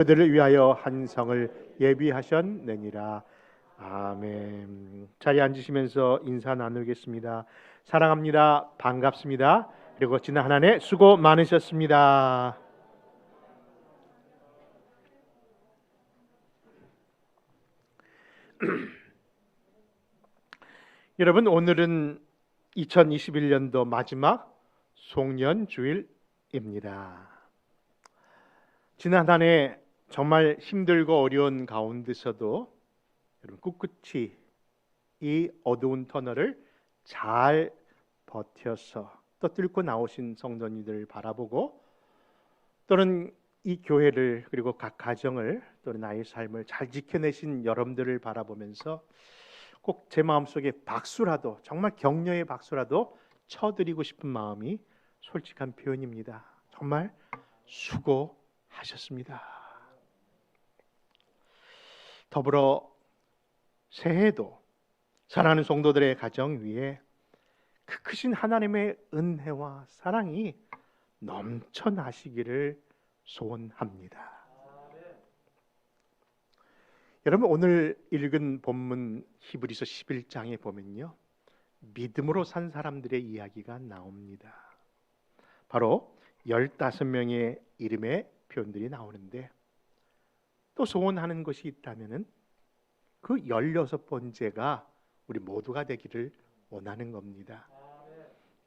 그들을 위하여 한 성을 예비하셨느니라. 아멘. 자리에 앉으시면서 인사 나누겠습니다. 사랑합니다. 반갑습니다. 그리고 지난 한 해 수고 많으셨습니다. 여러분, 오늘은 2021년도 마지막 송년 주일입니다. 지난 한 해 정말 힘들고 어려운 가운데서도 여러분 꿋꿋이 이 어두운 터널을 잘 버텨서 또 뚫고 나오신 성도님들을 바라보고, 또는 이 교회를 그리고 각 가정을 또는 나의 삶을 잘 지켜내신 여러분들을 바라보면서 꼭 제 마음속에 박수라도, 정말 격려의 박수라도 쳐드리고 싶은 마음이 솔직한 표현입니다. 정말 수고하셨습니다. 더불어 새해도 사랑하는 성도들의 가정 위에 그 크신 하나님의 은혜와 사랑이 넘쳐나시기를 소원합니다. 여러분, 오늘 읽은 본문 히브리서 11장에 보면요, 믿음으로 산 사람들의 이야기가 나옵니다. 바로 15명의 이름의 표현들이 나오는데, 또 소원하는 것이 있다면은 그 16번째가 우리 모두가 되기를 원하는 겁니다.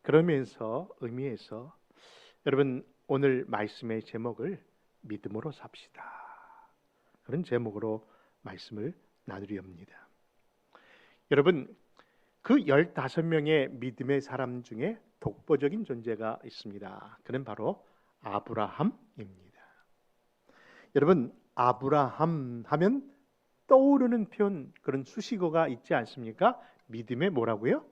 그러면서 의미에서 여러분 오늘 말씀의 제목을 믿음으로 삽시다, 그런 제목으로 말씀을 나누려합니다. 여러분, 그 15명의 믿음의 사람 중에 독보적인 존재가 있습니다. 그는 바로 아브라함입니다. 여러분, 아브라함 하면 떠오르는 표현, 그런 수식어가 있지 않습니까? 믿음의 뭐라고요?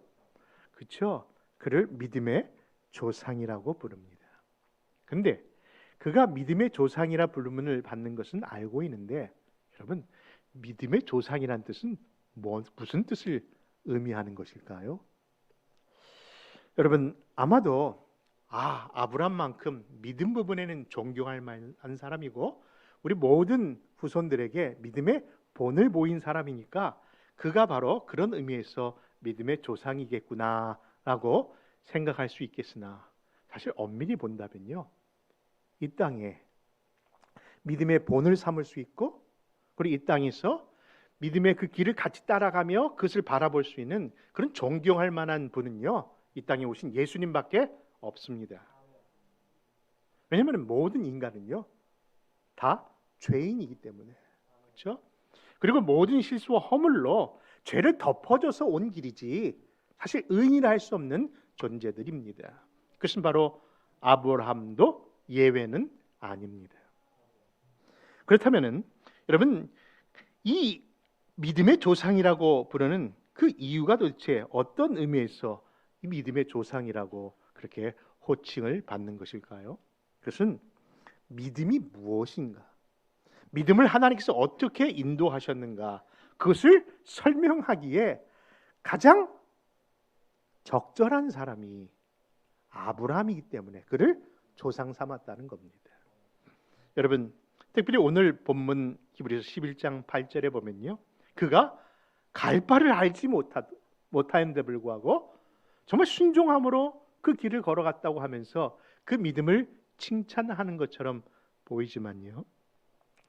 그렇죠? 그를 믿음의 조상이라고 부릅니다. 근데 그가 믿음의 조상이라 부름을 받는 것은 알고 있는데, 여러분, 믿음의 조상이란 뜻은 무슨 뜻을 의미하는 것일까요? 여러분, 아마도 아브라함만큼 믿음 부분에는 존경할 만한 사람이고 우리 모든 후손들에게 믿음의 본을 보인 사람이니까 그가 바로 그런 의미에서 믿음의 조상이겠구나라고 생각할 수 있겠으나, 사실 엄밀히 본다면요, 이 땅에 믿음의 본을 삼을 수 있고, 그리고 이 땅에서 믿음의 그 길을 같이 따라가며 그것을 바라볼 수 있는 그런 존경할 만한 분은요, 이 땅에 오신 예수님밖에 없습니다. 왜냐하면 모든 인간은요 다 죄인이기 때문에, 그렇죠? 그리고 모든 실수와 허물로 죄를 덮어줘서 온 길이지 사실 의인이라 할 수 없는 존재들입니다. 그것은 바로 아브라함도 예외는 아닙니다. 그렇다면은 여러분, 이 믿음의 조상이라고 부르는 그 이유가 도대체 어떤 의미에서 이 믿음의 조상이라고 그렇게 호칭을 받는 것일까요? 그것은 믿음이 무엇인가, 믿음을 하나님께서 어떻게 인도하셨는가, 그것을 설명하기에 가장 적절한 사람이 아브라함이기 때문에 그를 조상 삼았다는 겁니다. 여러분, 특별히 오늘 본문 히브리서 11장 8절에 보면요, 그가 갈 바를 알지 못하는데 불구하고 정말 순종함으로 그 길을 걸어갔다고 하면서 그 믿음을 칭찬하는 것처럼 보이지만요,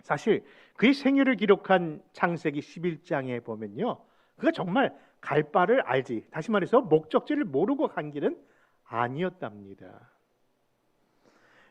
사실 그의 생애를 기록한 창세기 11장에 보면요, 그가 정말 갈 바를 알지, 다시 말해서 목적지를 모르고 간 길은 아니었답니다.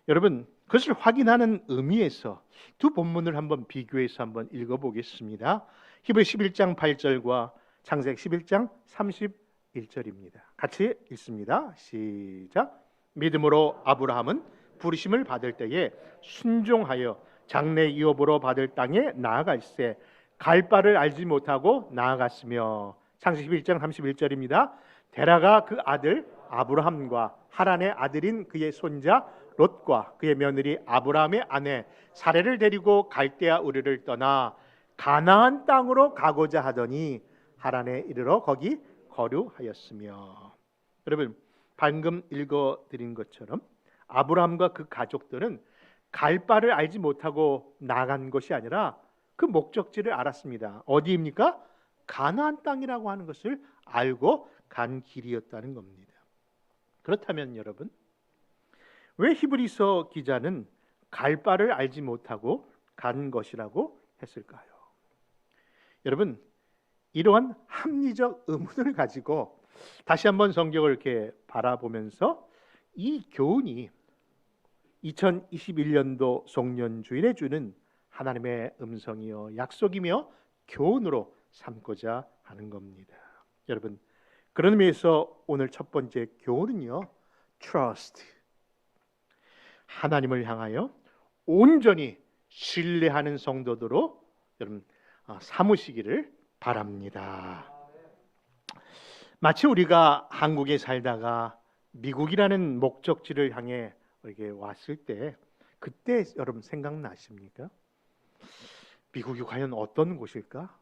여러분, 그것을 확인하는 의미에서 두 본문을 한번 비교해서 한번 읽어보겠습니다. 히브리 11장 8절과 창세기 11장 31절입니다. 같이 읽습니다. 시작. 믿음으로 아브라함은 부르심을 받을 때에 순종하여 장래 유업으로 받을 땅에 나아갈새 갈 바를 알지 못하고 나아갔으며, 창세기 11장 31절입니다. 데라가 그 아들 아브라함과 하란의 아들인 그의 손자 롯과 그의 며느리 아브라함의 아내 사레를 데리고 갈대아 우르를 떠나 가나안 땅으로 가고자 하더니 하란에 이르러 거기 거류하였으며. 여러분, 방금 읽어드린 것처럼 아브라함과 그 가족들은 갈 바를 알지 못하고 나간 것이 아니라 그 목적지를 알았습니다. 어디입니까? 가나안 땅이라고 하는 것을 알고 간 길이었다는 겁니다. 그렇다면 여러분, 왜 히브리서 기자는 갈 바를 알지 못하고 간 것이라고 했을까요? 여러분, 이러한 합리적 의문을 가지고 다시 한번 성경을 이렇게 바라보면서 이 교훈이 2021년도 송년주일에 주는 하나님의 음성이요 약속이며 교훈으로 삼고자 하는 겁니다. 여러분, 그런 의미에서 오늘 첫 번째 교훈은요, trust, 하나님을 향하여 온전히 신뢰하는 성도들로 여러분 삼으시기를 바랍니다. 마치 우리가 한국에 살다가 미국이라는 목적지를 향해 이렇게 왔을 때 그때 여러분 생각나십니까? 미국이 과연 어떤 곳일까?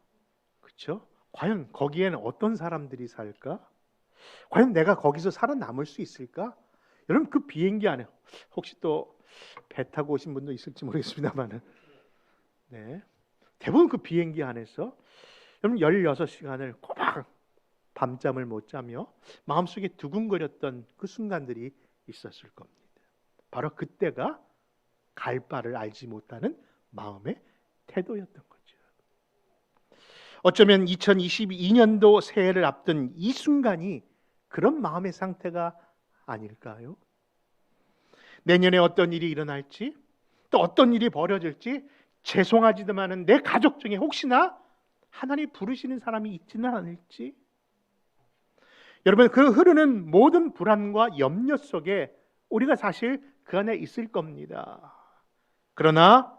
그렇죠? 과연 거기에는 어떤 사람들이 살까? 과연 내가 거기서 살아남을 수 있을까? 여러분 그 비행기 안에 혹시 또 배 타고 오신 분도 있을지 모르겠습니다만은 네. 대부분 그 비행기 안에서 여러분 16시간을 꼬박 밤잠을 못 자며 마음속에 두근거렸던 그 순간들이 있었을 겁니다. 바로 그때가 갈 바를 알지 못하는 마음의 태도였던 거죠. 어쩌면 2022년도 새해를 앞둔 이 순간이 그런 마음의 상태가 아닐까요? 내년에 어떤 일이 일어날지, 또 어떤 일이 벌어질지 죄송하지만은 내 가족 중에 혹시나 하나님 부르시는 사람이 있지는 않을지, 여러분 그 흐르는 모든 불안과 염려 속에 우리가 사실 그 안에 있을 겁니다. 그러나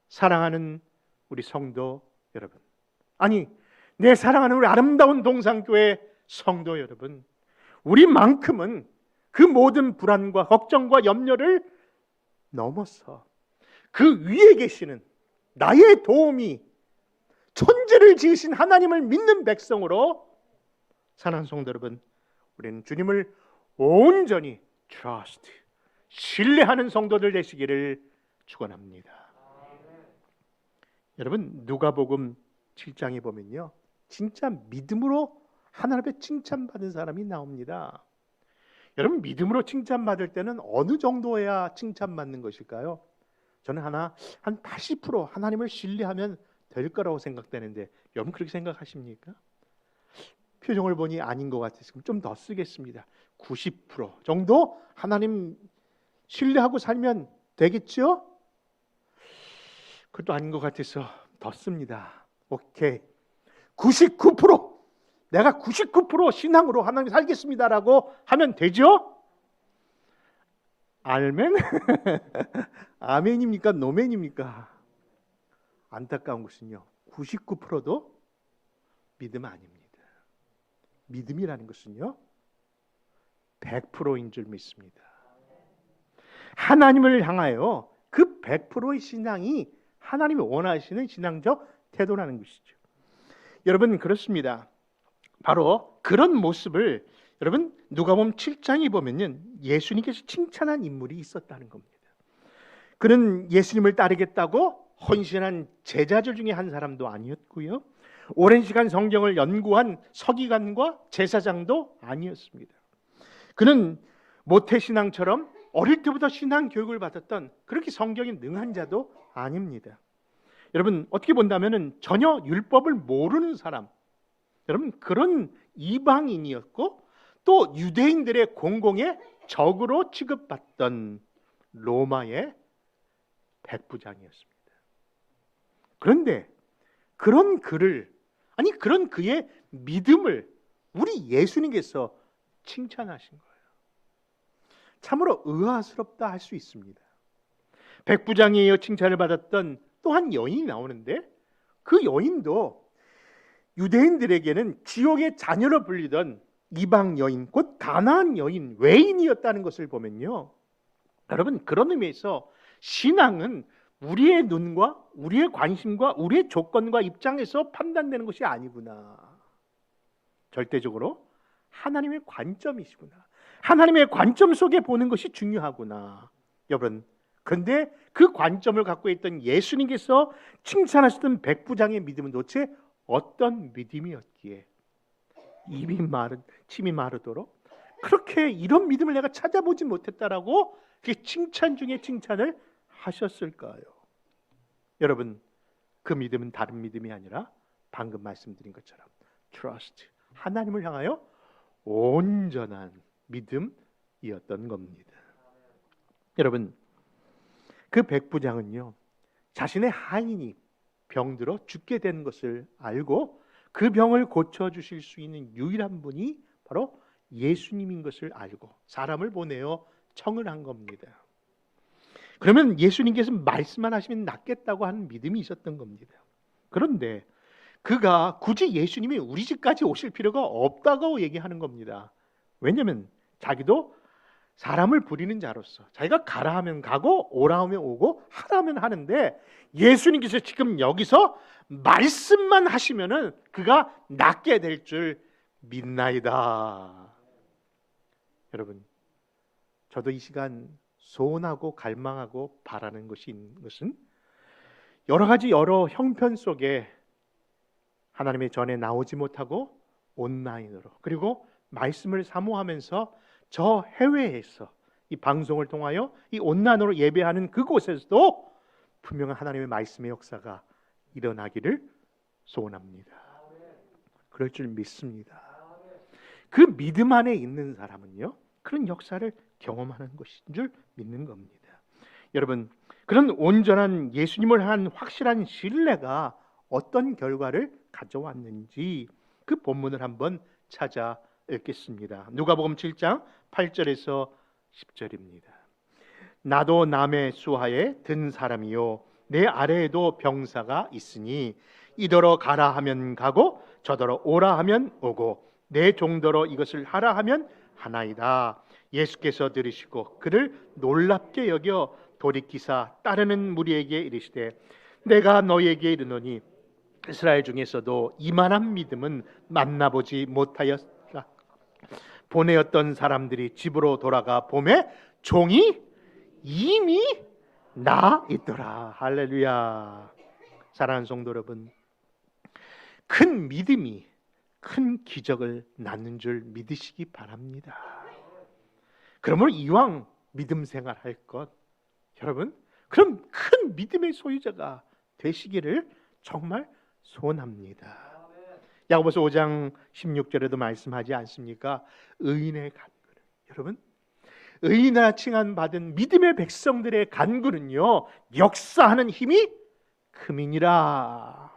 사랑하는 우리 성도 여러분, 아니 내 사랑하는 우리 아름다운 동산교회 성도 여러분, 우리만큼은 그 모든 불안과 걱정과 염려를 넘어서 그 위에 계시는 나의 도움이 천지를 지으신 하나님을 믿는 백성으로 사랑하는 성도 여러분, 우리는 주님을 온전히 trust, 신뢰하는 성도들 되시기를 축원합니다. 여러분 누가복음 7장에 보면요, 진짜 믿음으로 하나님 앞에 칭찬받은 사람이 나옵니다. 여러분 믿음으로 칭찬받을 때는 어느 정도야 칭찬받는 것일까요? 저는 한 80% 하나님을 신뢰하면 될 거라고 생각되는데 여러분 그렇게 생각하십니까? 표정을 보니 아닌 것 같아서 좀 더 쓰겠습니다. 90% 정도 하나님 신뢰하고 살면 되겠죠? 그것도 아닌 것 같아서 더 씁니다. 오케이, 99%, 내가 99% 신앙으로 하나님 살겠습니다라고 하면 되죠? 알멘? 아멘입니까? 노멘입니까? 안타까운 것은요, 99%도 믿음 아닙니다. 믿음이라는 것은요 100%인 줄 믿습니다. 하나님을 향하여 그 100%의 신앙이 하나님이 원하시는 신앙적 태도라는 것이죠. 여러분 그렇습니다. 바로 그런 모습을 여러분 누가복음 7장에 보면요, 예수님께서 칭찬한 인물이 있었다는 겁니다. 그는 예수님을 따르겠다고 헌신한 제자들 중에 한 사람도 아니었고요, 오랜 시간 성경을 연구한 서기관과 제사장도 아니었습니다. 그는 모태신앙처럼 어릴 때부터 신앙 교육을 받았던 그렇게 성경에 능한 자도 아닙니다. 여러분 어떻게 본다면 전혀 율법을 모르는 사람, 여러분 그런 이방인이었고 또 유대인들의 공공의 적으로 취급받던 로마의 백부장이었습니다. 그런데 그런 그를, 아니 그런 그의 믿음을 우리 예수님께서 칭찬하신 거예요. 참으로 의아스럽다 할 수 있습니다. 백부장에 이어 칭찬을 받았던 또 한 여인이 나오는데 그 여인도 유대인들에게는 지옥의 자녀로 불리던 이방 여인, 곧 가나안 여인, 외인이었다는 것을 보면요, 여러분 그런 의미에서 신앙은 우리의 눈과 우리의 관심과 우리의 조건과 입장에서 판단되는 것이 아니구나, 절대적으로 하나님의 관점이시구나, 하나님의 관점 속에 보는 것이 중요하구나, 여러분 그런데 그 관점을 갖고 있던 예수님께서 칭찬하셨던 백부장의 믿음은 도대체 어떤 믿음이었기에 입이 침이 마르도록 그렇게 이런 믿음을 내가 찾아보지 못했다라고 그 칭찬 중에 칭찬을 하셨을까요? 여러분, 그 믿음은 다른 믿음이 아니라 방금 말씀드린 것처럼 trust, 하나님을 향하여 온전한 믿음이었던 겁니다. 여러분, 그 백부장은요, 자신의 하인이 병들어 죽게 된 것을 알고 그 병을 고쳐주실 수 있는 유일한 분이 바로 예수님인 것을 알고 사람을 보내어 청을 한 겁니다. 그러면 예수님께서 말씀만 하시면 낫겠다고 하는 믿음이 있었던 겁니다. 그런데 그가 굳이 예수님이 우리 집까지 오실 필요가 없다고 얘기하는 겁니다. 왜냐하면 자기도 사람을 부리는 자로서 자기가 가라 하면 가고 오라 하면 오고 하라면 하는데 예수님께서 지금 여기서 말씀만 하시면은 그가 낫게 될 줄 믿나이다. 여러분, 저도 이 시간 소원하고 갈망하고 바라는 것은 여러 가지 여러 형편 속에 하나님의 전에 나오지 못하고 온라인으로 그리고 말씀을 사모하면서 저 해외에서 이 방송을 통하여 이 온라인으로 예배하는 그곳에서도 분명한 하나님의 말씀의 역사가 일어나기를 소원합니다. 그럴 줄 믿습니다. 그 믿음 안에 있는 사람은요, 그런 역사를 경험하는 것인 줄 믿는 겁니다. 여러분, 그런 온전한 예수님을 향한 확실한 신뢰가 어떤 결과를 가져왔는지 그 본문을 한번 찾아 읽겠습니다. 누가복음 7장 8절에서 10절입니다. 나도 남의 수하에 든 사람이요 내 아래에도 병사가 있으니 이더러 가라 하면 가고 저더러 오라 하면 오고 내 종더러 이것을 하라 하면 하나이다. 예수께서 들으시고 그를 놀랍게 여겨 돌이키사 따르는 무리에게 이르시되 내가 너희에게 이르노니 이스라엘 중에서도 이만한 믿음은 만나보지 못하였다. 보내었던 사람들이 집으로 돌아가 보매 종이 이미 나 있더라. 할렐루야. 사랑하는 성도 여러분, 큰 믿음이 큰 기적을 낳는 줄 믿으시기 바랍니다. 그러므로 이왕 믿음 생활할 것, 여러분, 그럼 큰 믿음의 소유자가 되시기를 정말 소원합니다. 야고보서 5장 16절에도 말씀하지 않습니까? 의인의 간구는, 여러분, 의인이라 칭함받은 믿음의 백성들의 간구는요 역사하는 힘이 크미니라.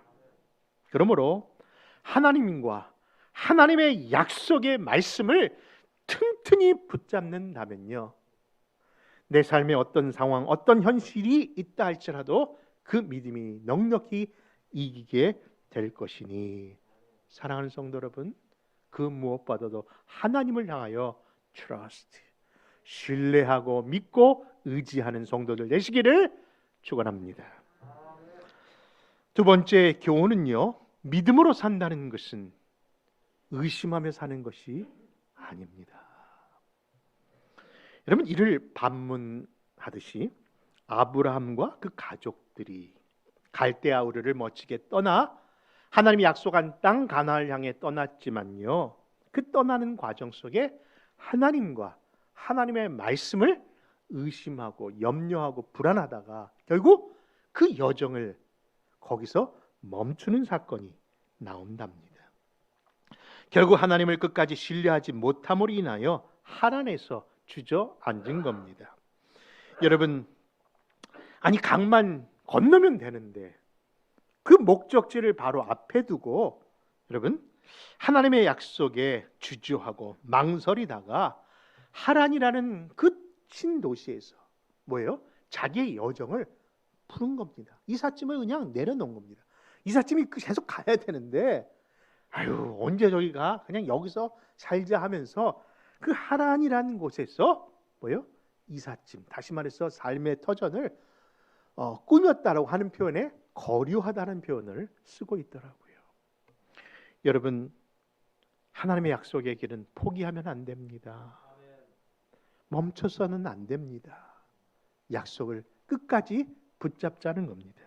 그러므로 하나님과 하나님의 약속의 말씀을 튼튼히 붙잡는다면요, 내 삶에 어떤 상황, 어떤 현실이 있다 할지라도 그 믿음이 넉넉히 이기게 될 것이니, 사랑하는 성도 여러분, 그 무엇보다도 하나님을 향하여 trust, 신뢰하고 믿고 의지하는 성도들 되시기를 축원합니다. 두 번째 교훈은요, 믿음으로 산다는 것은 의심하며 사는 것이 아닙니다. 여러분, 이를 반문하듯이 아브라함과 그 가족들이 갈대아 우르를 멋지게 떠나 하나님이 약속한 땅 가나안을 향해 떠났지만요, 그 떠나는 과정 속에 하나님과 하나님의 말씀을 의심하고 염려하고 불안하다가 결국 그 여정을 거기서 멈추는 사건이 나온답니다. 결국 하나님을 끝까지 신뢰하지 못함으로 인하여 하란에서 주저앉은 겁니다. 여러분, 아니 강만 건너면 되는데 그 목적지를 바로 앞에 두고 여러분 하나님의 약속에 주저하고 망설이다가 하란이라는 그 신도시에서 뭐예요? 자기의 여정을 푸는 겁니다. 이삿짐을 그냥 내려놓은 겁니다. 이삿짐이 계속 가야 되는데 아유 언제 저기가 그냥 여기서 살자 하면서 그 하란이라는 곳에서 뭐예요? 이삿짐, 다시 말해서 삶의 터전을 꾸몄다라고 하는 표현에 거류하다는 표현을 쓰고 있더라고요. 여러분, 하나님의 약속의 길은 포기하면 안 됩니다. 멈춰서는 안 됩니다. 약속을 끝까지 붙잡자는 겁니다.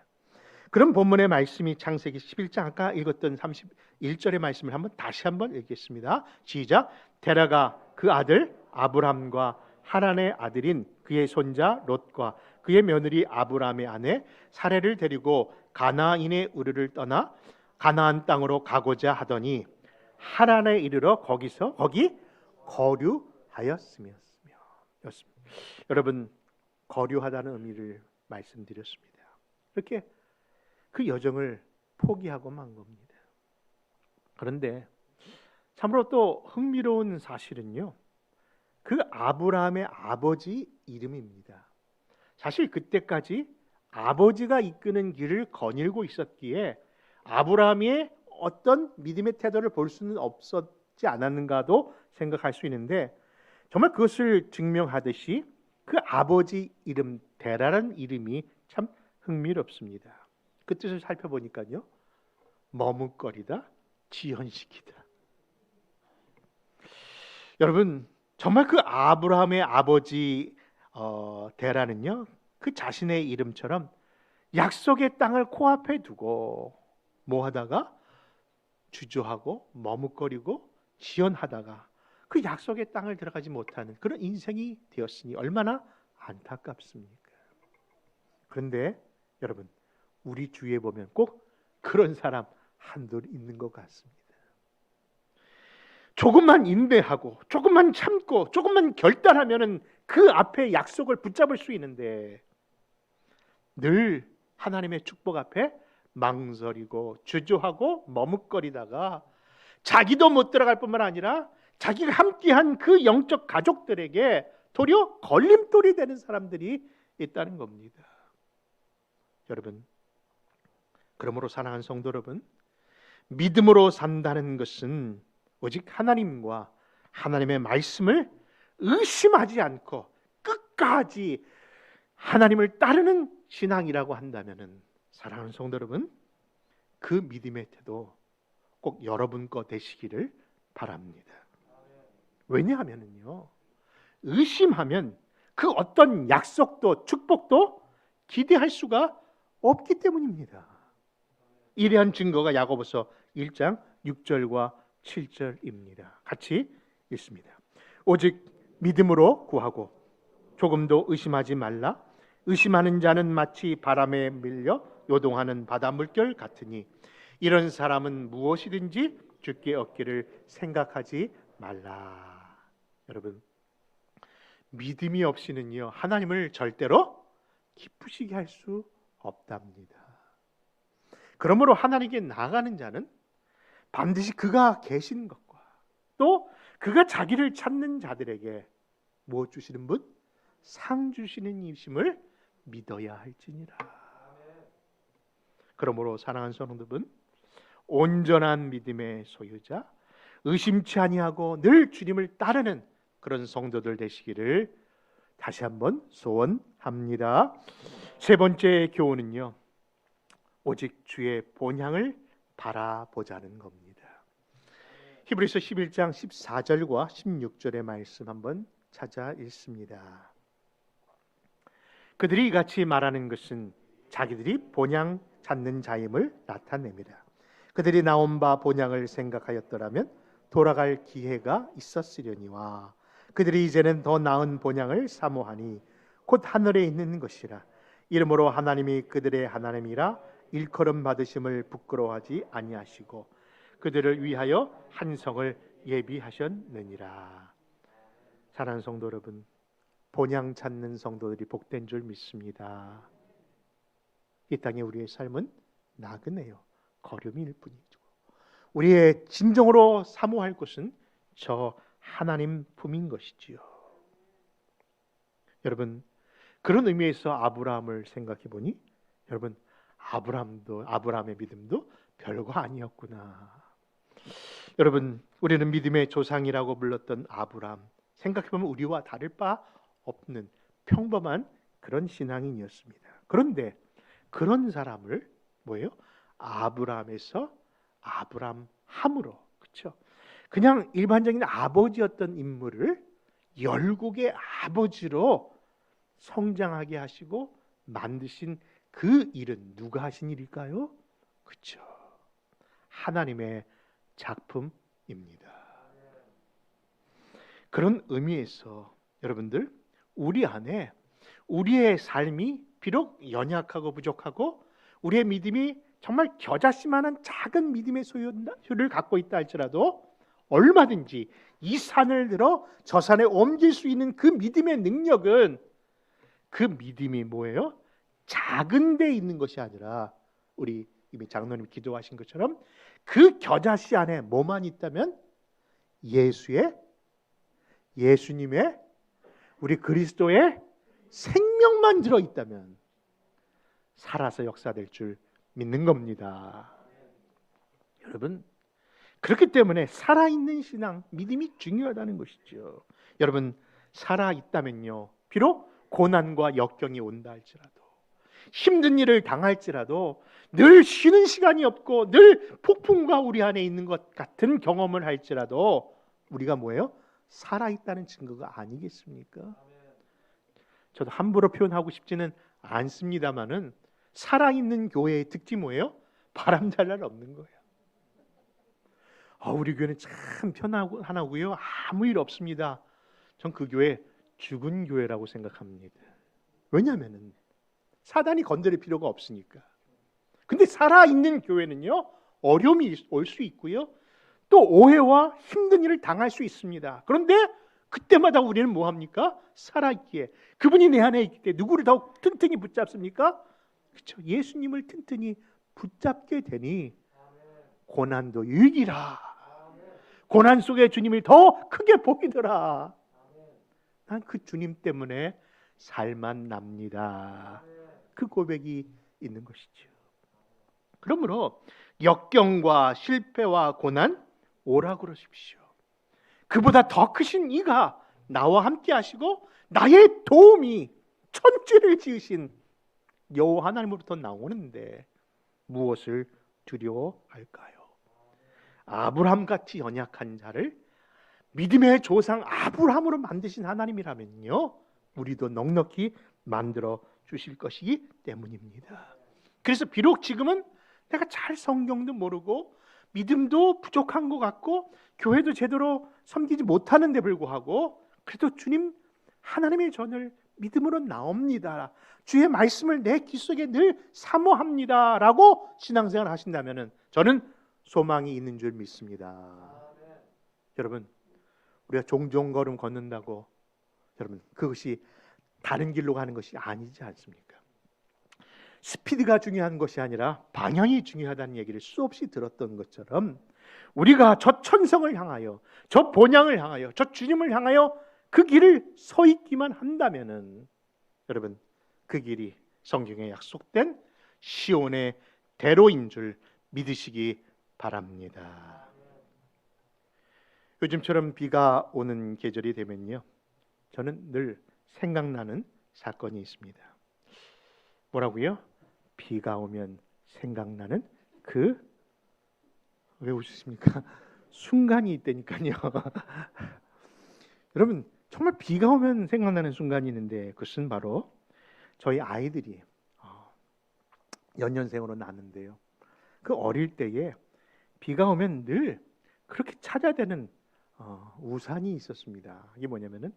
그럼 본문의 말씀이 창세기 11장 아까 읽었던 31절의 말씀을 다시 한번 읽겠습니다. 시작. 데라가 그 아들 아브람과 하란의 아들인 그의 손자 롯과 그의 며느리 아브람의 아내 사레를 데리고 가나안의 우르를 떠나 가나안 땅으로 가고자 하더니 하란에 이르러 거기 거류하였으며. 여러분, 거류하다는 의미를 말씀드렸습니다. 이렇게 그 여정을 포기하고 만 겁니다. 그런데 참으로 또 흥미로운 사실은요, 그 아브라함의 아버지 이름입니다. 사실 그때까지 아버지가 이끄는 길을 거닐고 있었기에 아브라함의 어떤 믿음의 태도를 볼 수는 없었지 않았는가도 생각할 수 있는데, 정말 그것을 증명하듯이 그 아버지 이름 데라라는 이름이 참 흥미롭습니다. 그 뜻을 살펴보니까요, 머뭇거리다, 지연시키다. 여러분, 정말 그 아브라함의 아버지 데라는요, 그 자신의 이름처럼 약속의 땅을 코앞에 두고 뭐 하다가 주저하고 머뭇거리고 지연하다가 그 약속의 땅을 들어가지 못하는 그런 인생이 되었으니 얼마나 안타깝습니까? 그런데 여러분, 우리 주위에 보면 꼭 그런 사람 한둘 있는 것 같습니다. 조금만 인내하고 조금만 참고 조금만 결단하면은 그 앞에 약속을 붙잡을 수 있는데, 늘 하나님의 축복 앞에 망설이고 주저하고 머뭇거리다가 자기도 못 들어갈 뿐만 아니라 자기가 함께한 그 영적 가족들에게 도리어 걸림돌이 되는 사람들이 있다는 겁니다. 여러분, 그러므로 사랑하는 성도 여러분, 믿음으로 산다는 것은 오직 하나님과 하나님의 말씀을 의심하지 않고 끝까지 하나님을 따르는 신앙이라고 한다면은, 사랑하는 성도 여러분, 그 믿음의 태도 꼭 여러분 거 되시기를 바랍니다. 왜냐하면요, 의심하면 그 어떤 약속도 축복도 기대할 수가 없기 때문입니다. 이러한 증거가 야고보서 1장 6절과 7절입니다. 같이 읽습니다. 오직 믿음으로 구하고 조금도 의심하지 말라. 의심하는 자는 마치 바람에 밀려 요동하는 바다 물결 같으니 이런 사람은 무엇이든지 주께 얻기를 생각하지 말라. 여러분, 믿음이 없이는요, 하나님을 절대로 기쁘시게 할 수 없답니다. 그러므로 하나님께 나아가는 자는 반드시 그가 계신 것과 또 그가 자기를 찾는 자들에게 무엇 주시는 분? 상 주시는 이심을 믿어야 할지니라. 그러므로 사랑하는 성도분, 온전한 믿음의 소유자, 의심치 아니하고 늘 주님을 따르는 그런 성도들 되시기를 다시 한번 소원합니다. 세 번째 교훈은요, 오직 주의 본향을 바라보자는 겁니다. 히브리서 11장 14절과 16절의 말씀 한번 찾아 읽습니다. 그들이 이같이 말하는 것은 자기들이 본향 찾는 자임을 나타냅니다. 그들이 나온 바 본향을 생각하였더라면 돌아갈 기회가 있었으려니와 그들이 이제는 더 나은 본향을 사모하니 곧 하늘에 있는 것이라. 이러므로 하나님이 그들의 하나님이라 일컬음 받으심을 부끄러워하지 아니하시고 그들을 위하여 한 성을 예비하셨느니라. 사랑하는 성도 여러분, 본향 찾는 성도들이 복된 줄 믿습니다. 이 땅에 우리의 삶은 나그네요, 거름일 뿐이죠. 우리의 진정으로 사모할 것은 저 하나님 품인 것이지요. 여러분, 그런 의미에서 아브라함을 생각해 보니, 여러분, 아브라함의 믿음도 별거 아니었구나. 여러분, 우리는 믿음의 조상이라고 불렀던 아브라함, 생각해 보면 우리와 다를 바 없는 평범한 그런 신앙인이었습니다. 그런데 그런 사람을 뭐예요? 아브라함에서 아브람함으로, 그렇죠? 그냥 일반적인 아버지였던 인물을 열국의 아버지로 성장하게 하시고 만드신 그 일은 누가 하신 일일까요? 그렇죠. 하나님의 작품입니다. 그런 의미에서 여러분들, 우리 안에 우리의 삶이 비록 연약하고 부족하고 우리의 믿음이 정말 겨자씨만한 작은 믿음의 소유를 갖고 있다 할지라도 얼마든지 이 산을 들어 저 산에 옮길 수 있는 그 믿음의 능력은, 그 믿음이 뭐예요? 작은 데 있는 것이 아니라, 우리 이미 장로님 기도하신 것처럼 그 겨자씨 안에 뭐만 있다면 예수님의, 우리 그리스도의 생명만 들어있다면 살아서 역사될 줄 믿는 겁니다. 여러분, 그렇기 때문에 살아있는 신앙, 믿음이 중요하다는 것이죠. 여러분, 살아있다면요, 비록 고난과 역경이 온다 할지라도, 힘든 일을 당할지라도, 늘 쉬는 시간이 없고 늘 폭풍과 우리 안에 있는 것 같은 경험을 할지라도 우리가 뭐예요? 살아있다는 증거가 아니겠습니까? 저도 함부로 표현하고 싶지는 않습니다만은 살아있는 교회의 특징이 뭐예요? 바람 잘 날 없는 거예요. 우리 교회는 참 편하고요, 아무 일 없습니다. 전 그 교회 죽은 교회라고 생각합니다. 왜냐하면 사단이 건드릴 필요가 없으니까. 근데 살아있는 교회는요, 어려움이 올 수 있고요, 또 오해와 힘든 일을 당할 수 있습니다. 그런데 그때마다 우리는 뭐 합니까? 살아있기에, 그분이 내 안에 있기 때문에 누구를 더욱 튼튼히 붙잡습니까? 그렇죠. 예수님을 튼튼히 붙잡게 되니 고난도 유익이라. 고난 속에 주님이 더 크게 보이더라. 난 그 주님 때문에 살만 납니다. 그 고백이 있는 것이죠. 그러므로 역경과 실패와 고난 오라 그러십시오. 그보다 더 크신 이가 나와 함께 하시고 나의 도움이 천지를 지으신 여호와 하나님으로부터 나오는데 무엇을 두려워할까요? 아브라함같이 연약한 자를 믿음의 조상 아브라함으로 만드신 하나님이라면요, 우리도 넉넉히 만들어 주실 것이기 때문입니다. 그래서 비록 지금은 내가 잘 성경도 모르고 믿음도 부족한 것 같고 교회도 제대로 섬기지 못하는 데 불구하고 그래도 주님, 하나님의 전을 믿음으로 나옵니다, 주의 말씀을 내 귀 속에 늘 사모합니다 라고 신앙생활 하신다면 저는 소망이 있는 줄 믿습니다. 여러분, 우리가 종종 걸음 걷는다고 여러분 그것이 다른 길로 가는 것이 아니지 않습니까? 스피드가 중요한 것이 아니라 방향이 중요하다는 얘기를 수없이 들었던 것처럼 우리가 저 천성을 향하여, 저 본향을 향하여, 저 주님을 향하여 그 길을 서 있기만 한다면은 여러분, 그 길이 성경에 약속된 시온의 대로인 줄 믿으시기 바랍니다. 요즘처럼 비가 오는 계절이 되면요, 저는 늘 생각나는 사건이 있습니다. 뭐라고요? 비가 오면 생각나는 왜 웃으십니까? 순간이 있다니까요. 여러분, 정말 비가 오면 생각나는 순간이 있는데 그것은 바로 저희 아이들이 연년생으로 낳는데요, 그 어릴 때에 비가 오면 늘 그렇게 찾아대는 우산이 있었습니다. 이게 뭐냐면은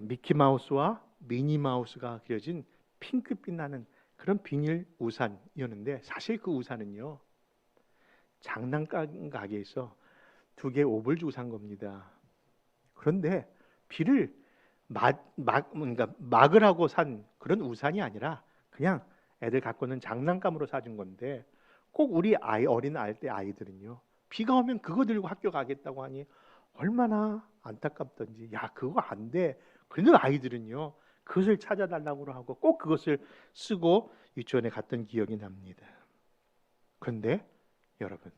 미키마우스와 미니마우스가 그려진 핑크빛 나는 그런 비닐 우산이었는데, 사실 그 우산은요, 장난감 가게에서 2개 5불 주고 산 겁니다. 그런데 비를 막으라고 산 그런 우산이 아니라 그냥 애들 갖고는 장난감으로 사준 건데, 꼭 우리 어린 아이들은요, 비가 오면 그거 들고 학교 가겠다고 하니 얼마나 안타깝던지, 야 그거 안 돼. 그래도 아이들은요 그것을 찾아달라고 하고 꼭 그것을 쓰고 유치원에 갔던 기억이 납니다. 그런데 여러분,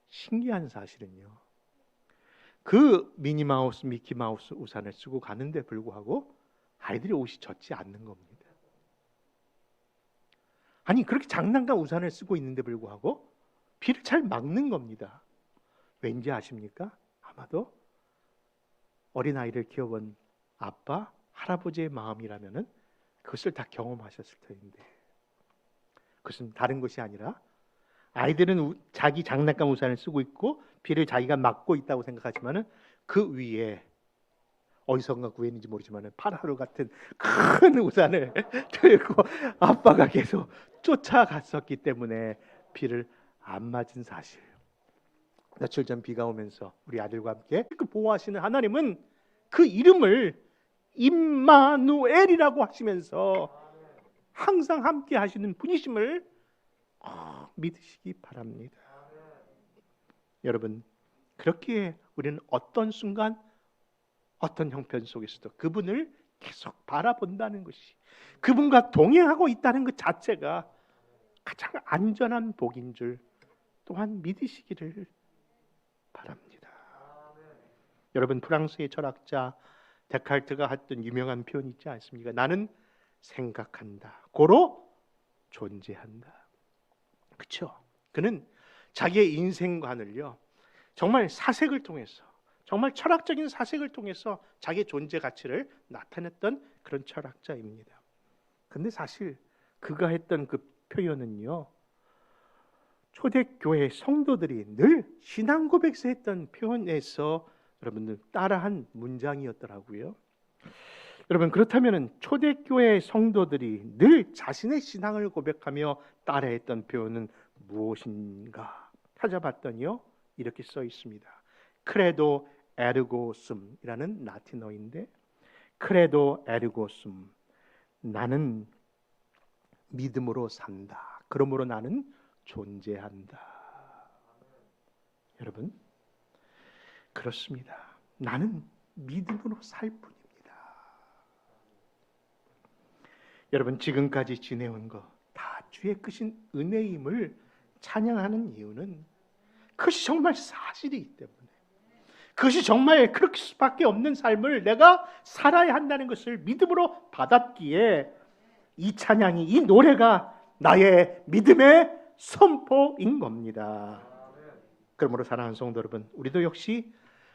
신기한 사실은요, 그 미니마우스, 미키마우스 우산을 쓰고 가는데 불구하고 아이들이 옷이 젖지 않는 겁니다. 아니, 그렇게 장난감 우산을 쓰고 있는데 불구하고 비를 잘 막는 겁니다. 왠지 아십니까? 아마도 어린아이를 키워본 아빠, 할아버지의 마음이라면은 그것을 다 경험하셨을 터인데, 그것은 다른 것이 아니라 아이들은 자기 장난감 우산을 쓰고 있고 비를 자기가 막고 있다고 생각하지만은 그 위에 어디선가 구했는지 모르지만은 파라로 같은 큰 우산을 들고 아빠가 계속 쫓아갔었기 때문에 비를 안 맞은 사실. 며칠 전 비가 오면서 우리 아들과 함께 그 보호하시는 하나님은 그 이름을 임마누엘이라고 하시면서 항상 함께 하시는 분이심을 믿으시기 바랍니다. 여러분, 그렇게 우리는 어떤 순간 어떤 형편 속에서도 그분을 계속 바라본다는 것이, 그분과 동행하고 있다는 것 자체가 가장 안전한 복인 줄 또한 믿으시기를 바랍니다. 여러분, 프랑스의 철학자 데카르트가 했던 유명한 표현이 있지 않습니까? 나는 생각한다, 고로 존재한다. 그렇죠? 그는 자기의 인생관을요, 정말 사색을 통해서, 정말 철학적인 사색을 통해서 자기의 존재 가치를 나타냈던 그런 철학자입니다. 근데 사실 그가 했던 그 표현은요, 초대교회 성도들이 늘 신앙 고백에서 했던 표현에서 여러분들 따라한 문장이었더라고요. 여러분, 그렇다면 초대교회 성도들이 늘 자신의 신앙을 고백하며 따라했던 표현은 무엇인가 찾아봤더니요, 이렇게 써 있습니다. 크레도 에르고 숨이라는 라틴어인데, 크레도 에르고 숨, 나는 믿음으로 산다, 그러므로 나는 존재한다. 여러분, 그렇습니다. 나는 믿음으로 살 뿐입니다. 여러분, 지금까지 지내온 것 다 주의 크신 은혜임을 찬양하는 이유는 그것이 정말 사실이기 때문에, 그것이 정말 그렇게 수밖에 없는 삶을 내가 살아야 한다는 것을 믿음으로 받았기에 이 찬양이, 이 노래가 나의 믿음의 선포인 겁니다. 그러므로 사랑하는 성도 여러분, 우리도 역시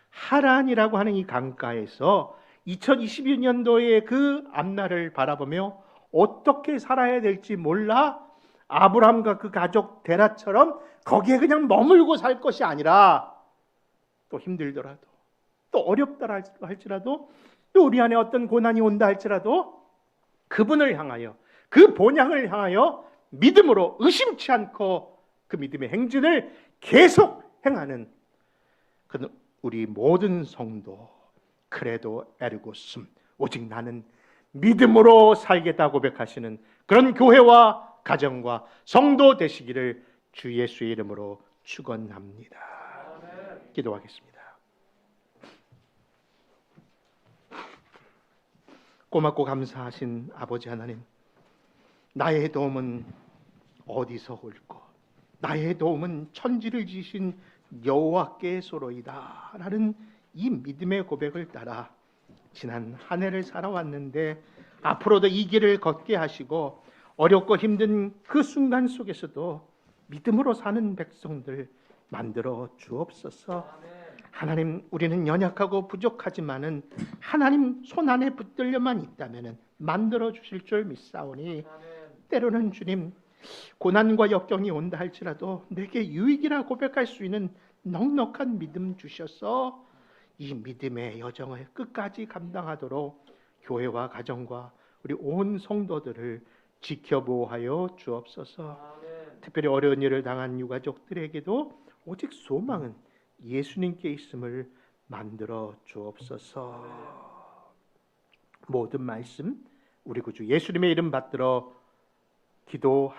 하란이라고 하는 이 강가에서 2022년도의 그 앞날을 바라보며 어떻게 살아야 될지 몰라 아브라함과 그 가족 데라처럼 거기에 그냥 머물고 살 것이 아니라, 또 힘들더라도, 또 어렵다 할지라도, 또 우리 안에 어떤 고난이 온다 할지라도 그분을 향하여, 그 본향을 향하여 믿음으로 의심치 않고 그 믿음의 행진을 계속 행하는 그 우리 모든 성도, 크레도 에르고 숨, 오직 나는 믿음으로 살겠다 고백하시는 그런 교회와 가정과 성도 되시기를 주 예수의 이름으로 축원합니다. 기도하겠습니다. 고맙고 감사하신 아버지 하나님, 나의 도움은 어디서 올꼬? 나의 도움은 천지를 지으신 여호와께서로이다 라는 이 믿음의 고백을 따라 지난 한 해를 살아왔는데, 앞으로도 이 길을 걷게 하시고 어렵고 힘든 그 순간 속에서도 믿음으로 사는 백성들 만들어 주옵소서. 하나님, 우리는 연약하고 부족하지만은 하나님 손 안에 붙들려만 있다면은 만들어 주실 줄 믿사오니, 때로는 주님, 고난과 역경이 온다 할지라도 내게 유익이라 고백할 수 있는 넉넉한 믿음 주셔서 이 믿음의 여정을 끝까지 감당하도록 교회와 가정과 우리 온 성도들을 지켜보호하여 주옵소서. 특별히 어려운 일을 당한 유가족들에게도 오직 소망은 예수님께 있음을 만들어 주옵소서. 모든 말씀 우리 구주 예수님의 이름 받들어 기도